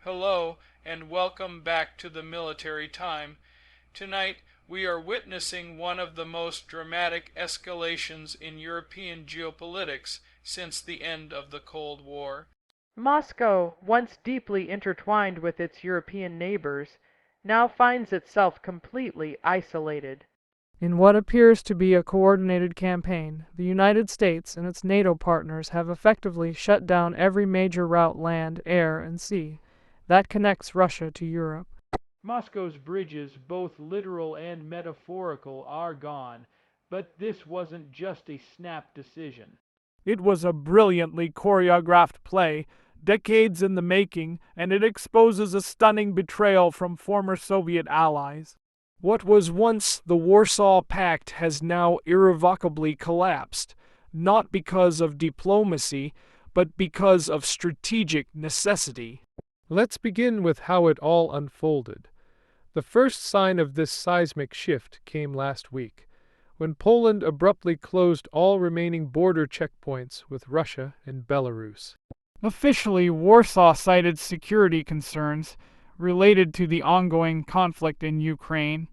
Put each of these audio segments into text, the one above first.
Hello, and welcome back to the Military Time. Tonight, we are witnessing one of the most dramatic escalations in European geopolitics since the end of the Cold War. Moscow, once deeply intertwined with its European neighbors, now finds itself completely isolated. In what appears to be a coordinated campaign, the United States and its NATO partners have effectively shut down every major route land, air, and sea that connects Russia to Europe. Moscow's bridges, both literal and metaphorical, are gone, but this wasn't just a snap decision. It was a brilliantly choreographed play, decades in the making, and it exposes a stunning betrayal from former Soviet allies. What was once the Warsaw Pact has now irrevocably collapsed, not because of diplomacy, but because of strategic necessity. Let's begin with how it all unfolded. The first sign of this seismic shift came last week, when Poland abruptly closed all remaining border checkpoints with Russia and Belarus. Officially, Warsaw cited security concerns related to the ongoing conflict in Ukraine.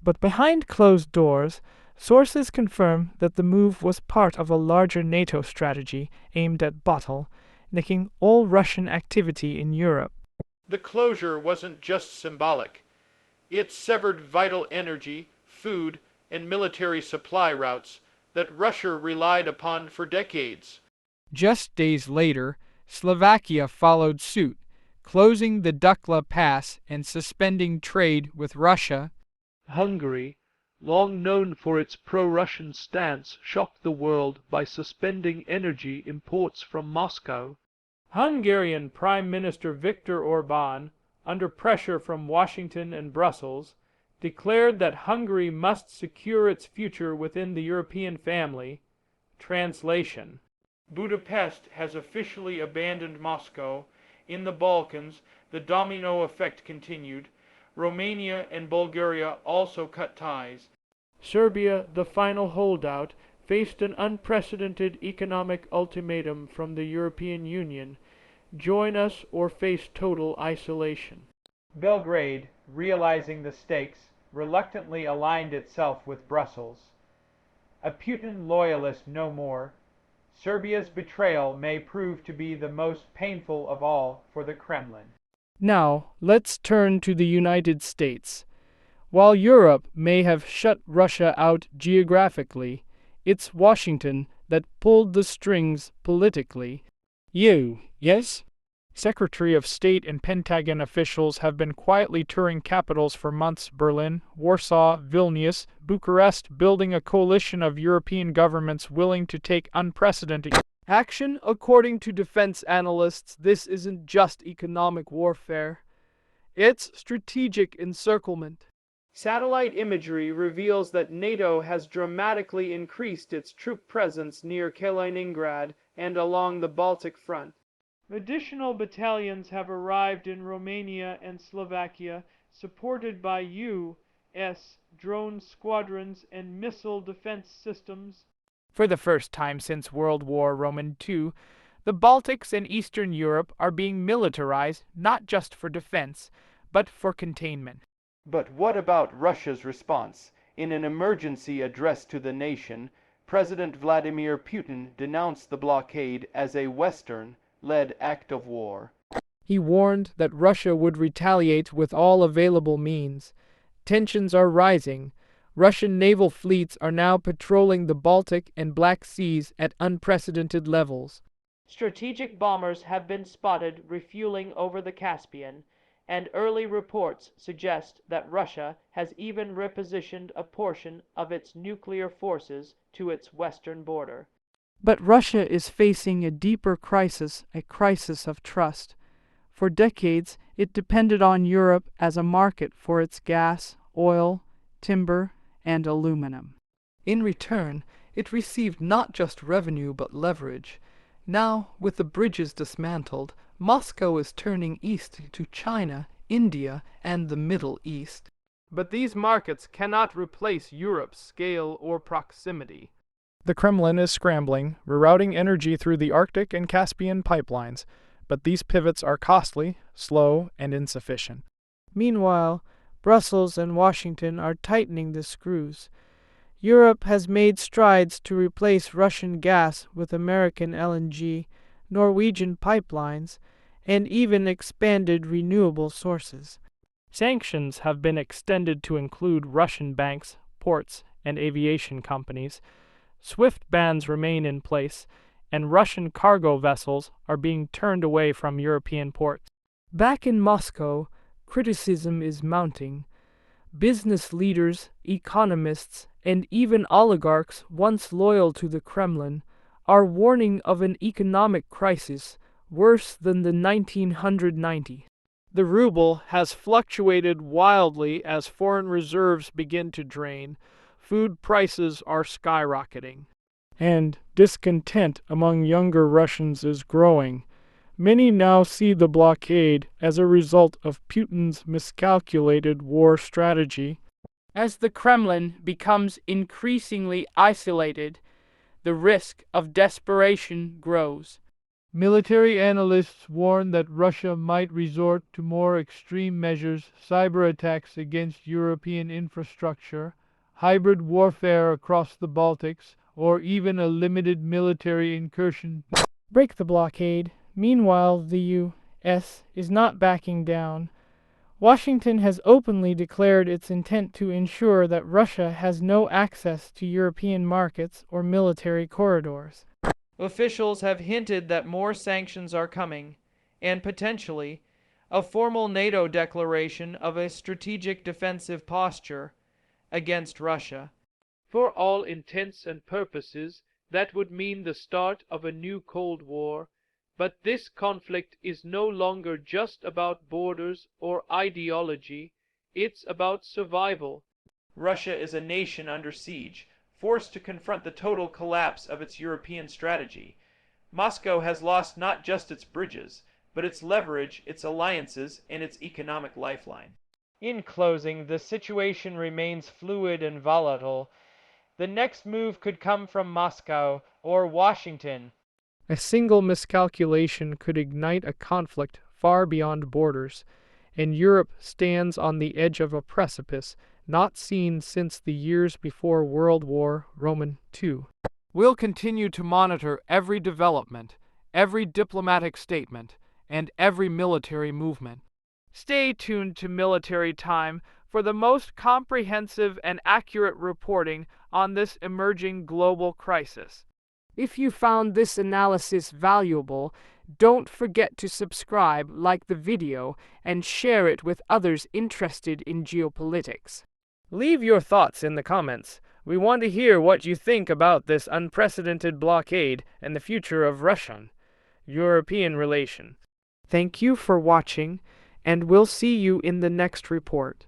But behind closed doors, sources confirm that the move was part of a larger NATO strategy aimed at bottlenecking all Russian activity in Europe. The closure wasn't just symbolic. It severed vital energy, food, and military supply routes that Russia relied upon for decades. Just days later, Slovakia followed suit, closing the Dukla Pass and suspending trade with Russia. Hungary, long known for its pro-Russian stance, shocked the world by suspending energy imports from Moscow. Hungarian Prime Minister Viktor Orbán, under pressure from Washington and Brussels, declared that Hungary must secure its future within the European family. Translation: Budapest has officially abandoned Moscow. In the Balkans, the domino effect continued. Romania and Bulgaria also cut ties. Serbia, the final holdout, faced an unprecedented economic ultimatum from the European Union: join us or face total isolation. Belgrade, realizing the stakes, reluctantly aligned itself with Brussels. A Putin loyalist no more, Serbia's betrayal may prove to be the most painful of all for the Kremlin. Now, let's turn to the United States. While Europe may have shut Russia out geographically, it's Washington that pulled the strings politically. Yes? Secretary of State and Pentagon officials have been quietly touring capitals for months: Berlin, Warsaw, Vilnius, Bucharest, building a coalition of European governments willing to take unprecedented action. According to defense analysts, this isn't just economic warfare. It's strategic encirclement. Satellite imagery reveals that NATO has dramatically increased its troop presence near Kaliningrad and along the Baltic front. Additional battalions have arrived in Romania and Slovakia, supported by U.S. drone squadrons and missile defense systems. For the first time since World War II, the Baltics and Eastern Europe are being militarized not just for defense, but for containment. But what about Russia's response? In an emergency address to the nation, President Vladimir Putin denounced the blockade as a Western-led act of war. He warned that Russia would retaliate with all available means. Tensions are rising. Russian naval fleets are now patrolling the Baltic and Black Seas at unprecedented levels. Strategic bombers have been spotted refueling over the Caspian, and early reports suggest that Russia has even repositioned a portion of its nuclear forces to its western border. But Russia is facing a deeper crisis, a crisis of trust. For decades, it depended on Europe as a market for its gas, oil, timber, and aluminum. In return, it received not just revenue but leverage. Now, with the bridges dismantled, Moscow is turning east to China, India, and the Middle East. But these markets cannot replace Europe's scale or proximity. The Kremlin is scrambling, rerouting energy through the Arctic and Caspian pipelines, but these pivots are costly, slow, and insufficient. Meanwhile, Brussels and Washington are tightening the screws. Europe has made strides to replace Russian gas with American LNG, Norwegian pipelines, and even expanded renewable sources. Sanctions have been extended to include Russian banks, ports, and aviation companies. SWIFT bans remain in place, and Russian cargo vessels are being turned away from European ports. Back in Moscow, criticism is mounting. Business leaders, economists, and even oligarchs once loyal to the Kremlin are warning of an economic crisis worse than the 1990s. The ruble has fluctuated wildly as foreign reserves begin to drain. Food prices are skyrocketing. And discontent among younger Russians is growing. Many now see the blockade as a result of Putin's miscalculated war strategy. As the Kremlin becomes increasingly isolated, the risk of desperation grows. Military analysts warn that Russia might resort to more extreme measures, cyber attacks against European infrastructure, hybrid warfare across the Baltics, or even a limited military incursion. Break the blockade. Meanwhile, the U.S. is not backing down. Washington has openly declared its intent to ensure that Russia has no access to European markets or military corridors. Officials have hinted that more sanctions are coming, and potentially a formal NATO declaration of a strategic defensive posture against Russia. For all intents and purposes, that would mean the start of a new Cold War, but this conflict is no longer just about borders or ideology, it's about survival. Russia is a nation under siege, forced to confront the total collapse of its European strategy. Moscow has lost not just its bridges, but its leverage, its alliances, and its economic lifeline. In closing, the situation remains fluid and volatile. The next move could come from Moscow or Washington. A single miscalculation could ignite a conflict far beyond borders, and Europe stands on the edge of a precipice not seen since the years before World War II. We'll continue to monitor every development, every diplomatic statement, and every military movement. Stay tuned to Military Time for the most comprehensive and accurate reporting on this emerging global crisis. If you found this analysis valuable, don't forget to subscribe, like the video, and share it with others interested in geopolitics. Leave your thoughts in the comments. We want to hear what you think about this unprecedented blockade and the future of Russian-European relations. Thank you for watching, and we'll see you in the next report.